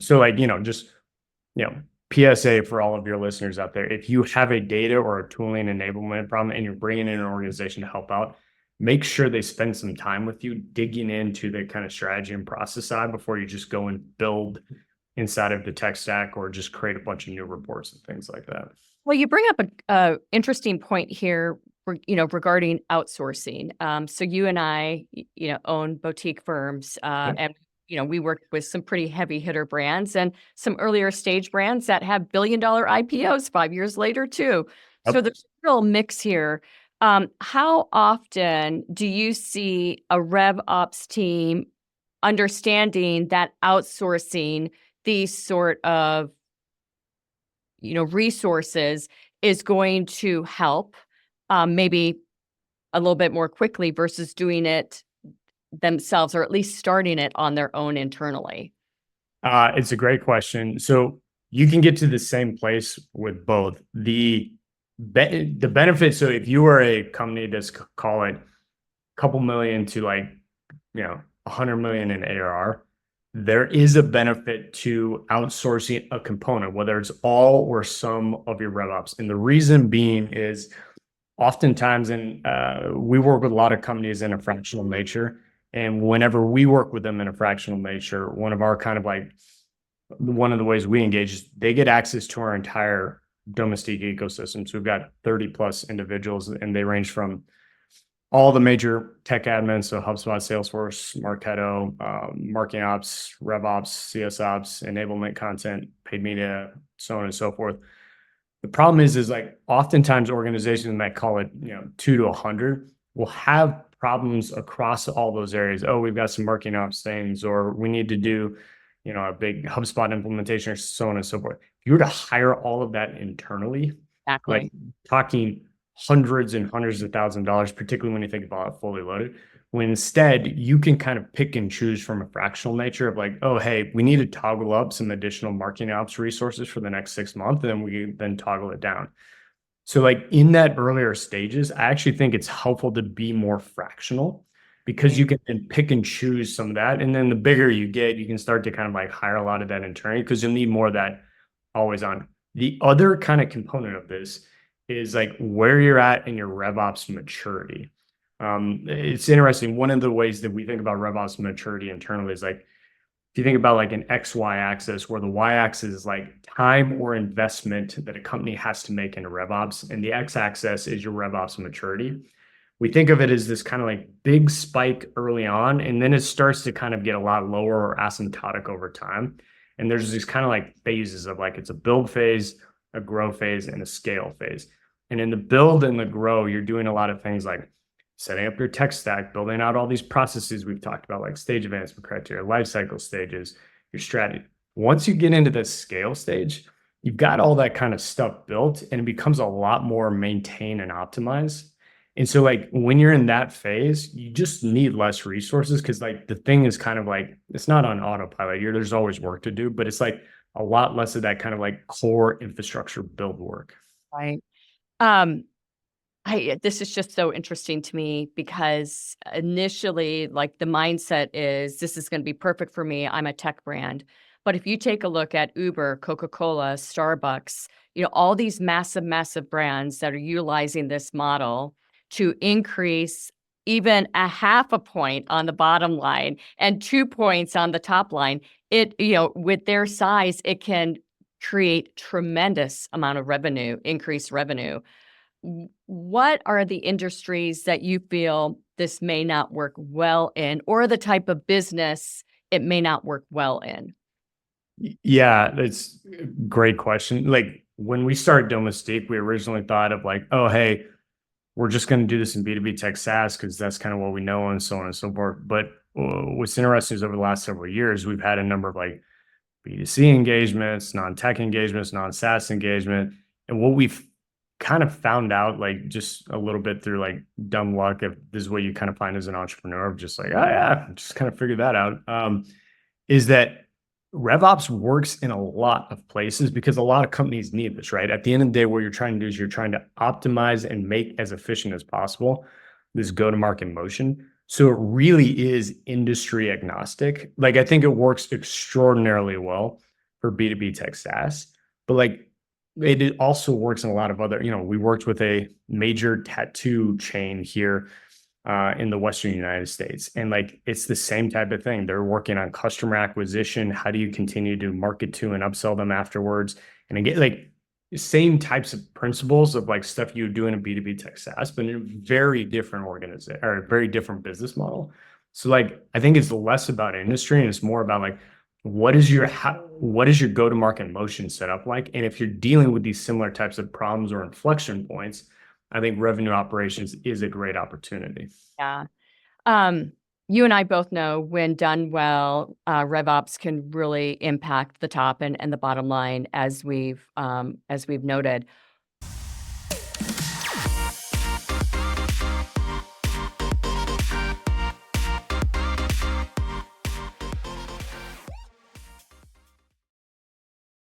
So like, just, you know, PSA for all of your listeners out there, if you have a data or a tooling enablement problem and you're bringing in an organization to help out, make sure they spend some time with you digging into the kind of strategy and process side before you just go and build inside of the tech stack or just create a bunch of new reports and things like that. Well, you bring up a interesting point here, regarding outsourcing. So you and I, own boutique firms, Yep. and we work with some pretty heavy hitter brands and some earlier stage brands that have billion-dollar IPOs 5 years later too. So Yep. there's a real mix here. How often do you see a RevOps team understanding that outsourcing these sort of resources is going to help, maybe a little bit more quickly versus doing it themselves, or at least starting it on their own internally? It's a great question. So you can get to the same place with both. The benefit. So if you are a company that's call it a couple million to like, 100 million in ARR, there is a benefit to outsourcing a component, whether it's all or some of your RevOps. And the reason being is oftentimes, and we work with a lot of companies in a fractional nature. And whenever we work with them in a fractional nature, one of our kind of like, one of the ways we engage is they get access to our entire domestic ecosystem. So we've got 30 plus individuals, and they range from all the major tech admins, so HubSpot, Salesforce, Marketo, marketing ops, RevOps, CS ops, enablement content, paid media, so on and so forth. The problem is like oftentimes organizations that call it, 2 to 100 will have problems across all those areas. Oh, we've got some marketing ops things, or we need to do, a big HubSpot implementation, or so on and so forth. If you were to hire all of that internally, like Exactly. talking hundreds and hundreds of thousands of dollars, particularly when you think about it fully loaded, when instead you can kind of pick and choose from a fractional nature of like, oh, hey, we need to toggle up some additional marketing ops resources for the next 6 months, and then we then toggle it down. So like in that earlier stages, I actually think it's helpful to be more fractional because Right. you can then pick and choose some of that. And then the bigger you get, you can start to kind of like hire a lot of that internally because you'll need more of that always on. The other kind of component of this is like where you're at in your RevOps maturity. It's interesting. One of the ways that we think about RevOps maturity internally is like, if you think about like an XY axis, where the Y axis is like time or investment that a company has to make into RevOps, and the X axis is your RevOps maturity. We think of it as this kind of like big spike early on, and then it starts to kind of get a lot lower or asymptotic over time. And there's these kind of like phases of like it's a build phase, a grow phase, and a scale phase. And in the build and the grow, you're doing a lot of things like setting up your tech stack, building out all these processes we've talked about, like stage advancement criteria, life cycle stages, your strategy. Once you get into the scale stage, you've got all that kind of stuff built, and it becomes a lot more maintain and optimize. And so like when you're in that phase, you just need less resources because like the thing is kind of like it's not on autopilot. There's always work to do, but it's like a lot less of that kind of like core infrastructure build work. Right. Um, this is just so interesting to me because initially, like the mindset is this is going to be perfect for me. I'm a tech brand. But if you take a look at Uber, Coca-Cola, Starbucks, all these massive, massive brands that are utilizing this model to increase even a half a point on the bottom line and 2 points on the top line, with their size, it can create tremendous amount of revenue, increased revenue. What are the industries that you feel this may not work well in, or the type of business it may not work well in? Yeah, that's a great question. Like when we started Domestique, we originally thought of like, oh, hey, we're just going to do this in B2B tech SaaS because that's kind of what we know and so on and so forth. But what's interesting is over the last several years, we've had a number of like B2C engagements, non-tech engagements, non-SaaS engagement. And what we've kind of found out, like just a little bit through like dumb luck, if this is what you kind of find as an entrepreneur, just like, oh yeah, just kind of figured that out, is that RevOps works in a lot of places because a lot of companies need this, right? At the end of the day, what you're trying to do is you're trying to optimize and make as efficient as possible this go-to-market motion. So it really is industry agnostic. Like I think it works extraordinarily well for B2B tech SaaS, but like it also works in a lot of other, we worked with a major tattoo chain here in the Western United States. And like, it's the same type of thing. They're working on customer acquisition. How do you continue to market to and upsell them afterwards? And again, like same types of principles of like stuff you would do in a B2B tech SaaS, but in a very different organization or a very different business model. So like, I think it's less about industry and it's more about like, what is your go-to-market motion set up like? And if you're dealing with these similar types of problems or inflection points, I think revenue operations is a great opportunity. Yeah. You and I both know when done well, RevOps can really impact the top and the bottom line as we've noted.